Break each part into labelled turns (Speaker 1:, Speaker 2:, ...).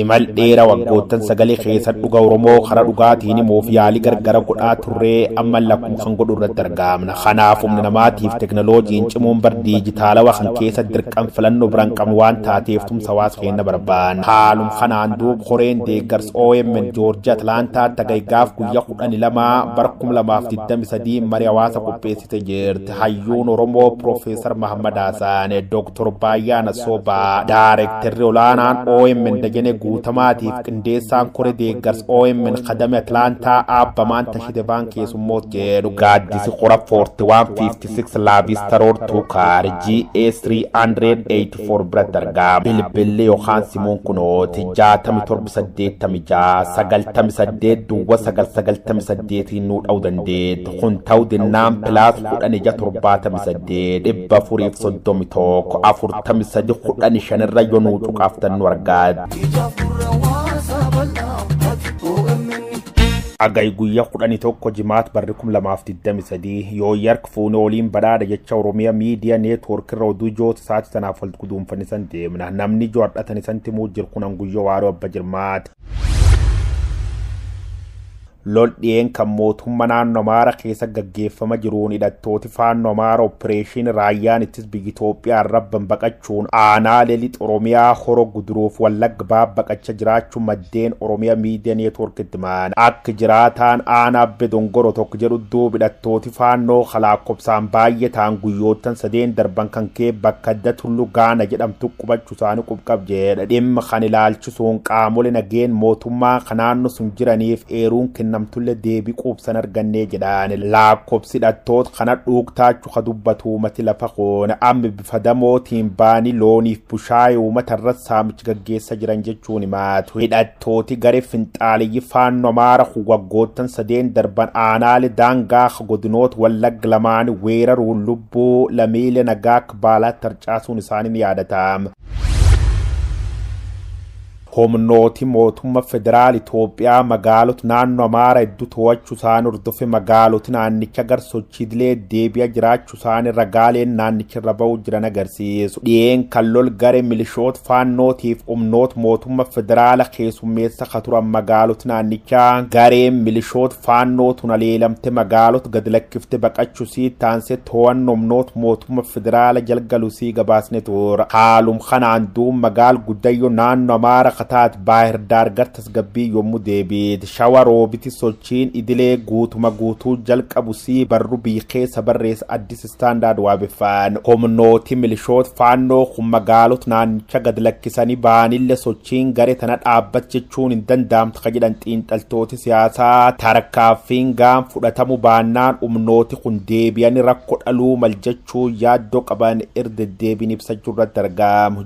Speaker 1: imal dheeraa waggoottan sagalee keessatti dhuga Oromoo karaa dhugaatiin imoof yaalii gargara godhaa turree amma lakkuma kan godhu irratti argamna. Kanaaf humna namaatiif teknooloojiin cimuun bar diijitaalawaa kan keessa dirqam filannoo biraan qabnu waan taateef tumsa hawaasa keenya barbaanna. Haalum kanaan duub koreen deeggarsa OMN Joorjii Atlaantaa tagaygaaf guyyaa 12 bara 2023 marii hawaasa qopheessite jirti. Hayyuun Oromoo Profeesar Mahammad Hasan, Dr. Baayaan Sobaa, Daareektarri olaanaan OMN Dajanee Guutamaatiif qindeessaan koree deeggarsa OMN kadame Atlaantaa aabbamaan tashite baan keessummoot jedhu gaaddisi qora 4156 Laavista Road Tuukaar GA 384 biratti argama. Bilbilli yookaan simuun kunooti 6786 98 duwwa 998 nuu dha'uu dandeetti. Kun ta'uu dinnaan pilaas 1678 dhibba 431 43 15 irra yoo nuu cuqaaftan nu argaati. Agay guyyaa 11 jimaat barri 2023 yoo yark fuunee waliin badhaadha jecha Oromiyaa miidiyaa neetwoork irra oduu ijoota isaati sanaaf walitti guduunfannisan deemna. Namni ijoo hadhatanisan timuu jiru kunan guyyaa waaroo abba jirmaati. Lol dhiyeen kan mootummaa naannoo Amaaraa keessa gaggeeffama jiruun hidhattooti faannoo Amaaraa opereeshinii raayyaan ittis biyya Itoophiyaa irrabban baqachuun aanaalee lixa Oromiyaa Horoo Guduruuf Wallagga baqacha jiraachuu maddeen Oromiyaa miidiyaa neetwoorkitti himan. Akka jiraataan aanaa Abbee Dongoroo tokko jedhu duuba hidhattooti faannoo lakkoofsaan baay'ee ta'an guyyoottan sadeen darban kan kee bakka adda Tulluu Gaana jedhamtu qubachuu isaanii qubqab jedha. Dhimma kan ilaalchisuun qaamolee nageen mootummaa kan naannoo sun jiraniif eeruun namtulle deebii quubsan argannee jedhaan lakkoofsi hidhattoota kana dhuugtaachuu ka dubbatu uummati lafa qoona amma bifa damootiin baanii looniif bushaayee uummata irratti saamicha gaggeessa jiran jechuun himaatu. Hidhattooti garee finxaaliyyi faannoo Amaaraa waggoottan sadeen darban aanaalee daangaa godinoota Wallagga lamaan weeraruun lubbuu lammiilee nagaa akka baalaatti harcaasuun isaanii ni yaadatama. Humnooti mootummaa federaal Itoophiyaa magaalota naannoo Amaaraa hedduu to'achuu isaanii hordofe magaalota naannicha garsochiidilee deebi'a jiraachuu isaanii ragaaleen naannicha irra ba'uu jiran agarsiisu. Dhiyeen kan lol garee milishoota faannootiif humnoota mootummaa federaala keessummeessa ka turan magaalota naannichaa gareen milishoota faannootuun aleelamte magaalota gad lakkifte baqachuu sii taansee to'annoo humnoota mootummaa federaala jalgalusii gabaasne tura. Haalum kanaan duub magaal guddayyoo naannoo Amaaraa taat baahir daargar tasgabbii yommuu deebiit shawa roobiti sochiin idilee guutuma guutuu jalqabu sii barru biikeessa barreessa addis istaandaard waabeffaan. Humnooti milishoota faannoo kun magaalota naannicha gad lakkisanii baanille sochiin garee tana dhaabbat jechuun hin danda'amtu ka jedhan xiinxaltooti siyaasaa tarkaaffiin gaan fudhatamu baannaan humnooti kun deebi'anii rakkoo dhaluu mal jechuu yaaddoo qaban irra-deddeebiin ibsachuu irratti argamu.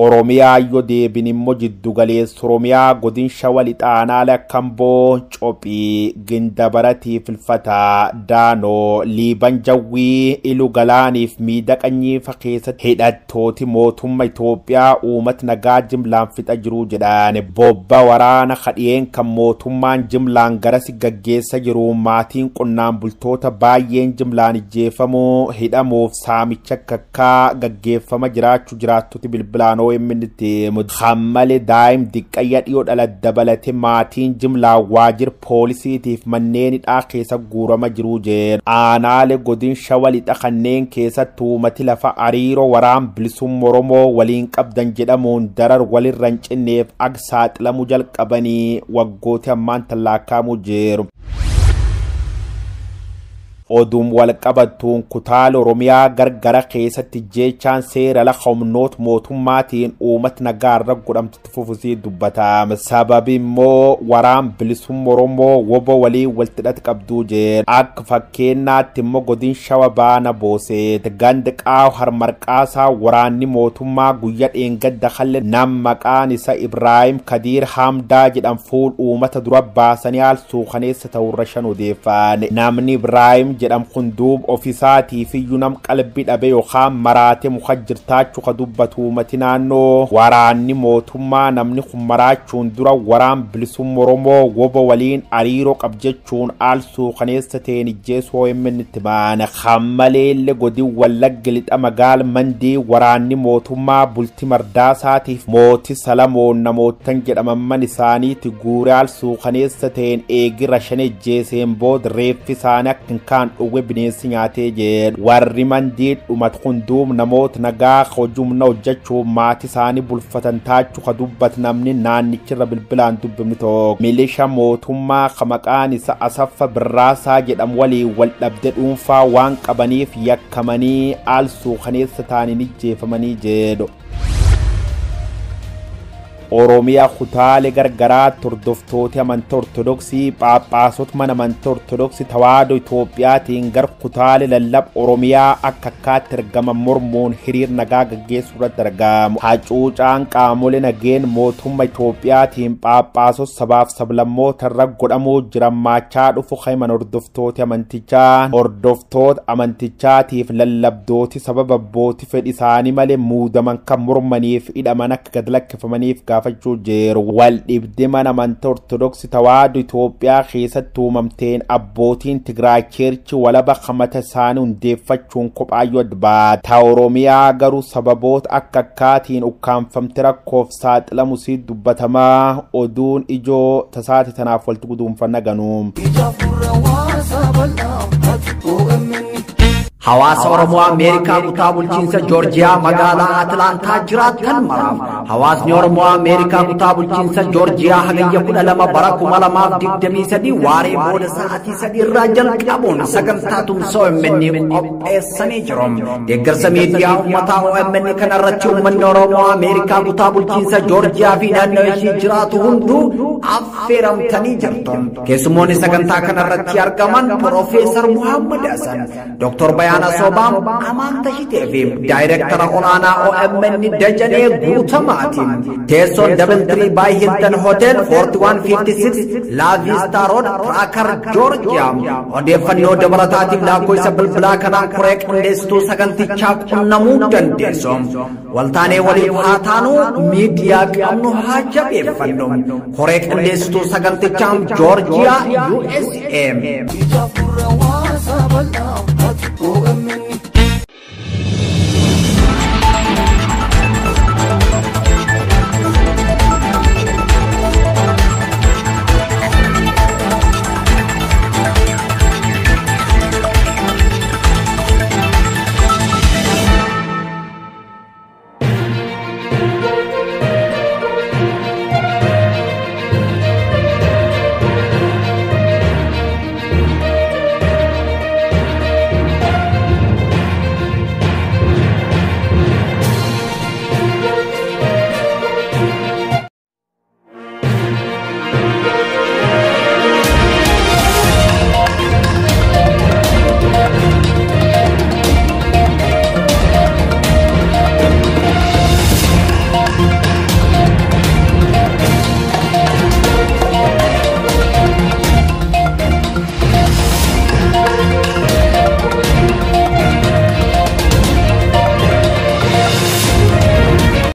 Speaker 1: Oromiyaa yoo deebin immoo jiddu galeessa Oromiyaa godin Shawaa Lixaanaalee Kamboo Cophii Gindabaratiif Filfataa Daanoo Liiban Jawwii Ilu Galaaniif Miidhaqanyiifa keessatti hidhattooti mootummaa Itoophiyaa uummata nagaa jimlaan fixa jiruu jedhaan bobba waraana kadhiyeen kan mootummaan jimlaan garasi gaggeessa jiru maatiin qonnaan bultoota baay'een jimlaan ijjeefamuu hidhamuuf saamicha kakkaa gaggeeffama jiraachuu jiraattoti bilbilaan OMN'tti Khammale daa'im diqqayya dhiyoo dhala dabalate maatiin jimlaa waajjira poolisiitiif manneen hidhaa keessa guurama jiruu jedhan. Aanaalee godin Shawaa Lixa kanneen keessatti uummati lafa hariiroo waraan bilisummaa Oromoo waliin qabdan jedhamuun darar walirra hin cinneef akka saaxilamuu jalqabanii waggooti ammaan tallaaqamuu jiru. Oduun walqabattuun kutaala Oromiyaa gargara keessatti jechaan seera la humnoota mootummaatiin uummata nagaarra godhamtutti fufusii dubbatama. Sababi immoo waraan bilisummaa Oromoo wobo waliin waltidhati qabduu jedhan. Akka fakkeenyaatti immoo godin Shawaa Baana Booseet ganda Qaaw Harmarqaasaa waraanni mootummaa guyyaa dheengadda halle nam maqaan isa Ibraahim Kadiir Hamdaa jedhan fuul uummata dura baasanii al suukaneessa ta'urra shan odeeffaan. Namni Ibraahim jedham kunduub ofisaatii fi yunam qalbii dhabe yookaan maraate mukajjirtaachuu ka dubbatu uummati naannoo waraanni mootummaa namni kun maraachuun dura waraan bilisummaa Oromoo woba waliin hariiroo qabjechuun aalsuu kaneessa ta'een ijjeesoo himminnitti baana kammaleelle godin Wallagga lixa magaal mandii waraanni mootummaa bulti mardaasaatiif mooti Salamoon namootan jedhamamman isaaniiti guuree aalsuu kaneessa ta'een eegira shan ejjeeseen booda reeffi isaanii akkan kaan dhowwe bineensi nyaatee jedhu warri mandii dhumat kunduum namoota nagaa hojumna hojjechuu maatii isaanii bulfatan taachuu ka dubbat namni naannichirra bilbilaan dubbifni tokko milisha mootummaa ka maqaan isa Asaffa Birraasaa jedhamu waliin wal dhabde dhuunfaa waan qabaniif yakkamanii aalsuu kaneessa ta'anii ijjeefamanii jedhu. Oromiyaa kutaalee gargaraa hordoftoota amantaa Ortodoksii Phaaphaasota mana amantaa Ortodoksii Tawaahidoo Itoophiyaatiin gar kutaalee lallab Oromiyaa akka akkaatti argaman mormuun hiriir nagaa gaggeessuu irratti argamu. Hacuucaan qaamolee nageen mootummaa Itoophiyaatiin Phaaphaasota sabaaf sablammoota irra godhamuu jiran maachaa dhufu kaiman hordoftoota amantichaa hordoftoota amantichaatiif lallabdooti sababa abbootii fedhii isaanii malee muudaman kan mormaniif hidhaman akka gad lakkifamaniif gaafachuu jiru. Wal dhibdee mana amantaa Ortodoksii Tawaahidoo Itoophiyaa keessatti uumamteen abbootiin Tigraay Cheerchi walaba kamata isaanii hundeeffachuun kophaayyuu adbaata. Oromiyaa garuu sababoota akka akkaatiin ukkaanfamte rakkoof saaxilamu si dubbatamaa oduun ijoo tasaate tanaaf walti guduunfanna ganuum.
Speaker 2: Hawaasa Oromoo Ameerikaa kutaa bulchiinsa Joorjiyaa magaalaa Atlaantaa jiraatan maraaf hawaasni Oromoo Ameerikaa kutaa bulchiinsa Joorjiyaa hagayya 12 bara 2023 waaree booda sa'aatii 3 irraa jalqabuun sagantaa tumsa OMN qopheessanii jiru. Deeggarsa miidiyaa uummataa OMN kanarratti uummanni Oromoo Ameerikaa kutaa bulchiinsa Joorjiyaa fi naannoo ishee jiraatu hunduu affeeramtanii jirtu. Keessummoonni sagantaa kanarratti argaman Profeesar Muhammad Hasan, Dr. Bayana Sobam, Amanta Hitefi, Director Onana OMN Dajane Gutamatin, Teson Daventry by Hilton Hotel 4156 La Vista Road, Prakar, Georgia. Odefano Debaratative Lakoisa Blakana correct Nestu Saganti Chak Namudan Desom. Waltane Wali Hatano, Media Kamno Hajab Efandom, correct Nestu Saganti Cham, Georgia, USA.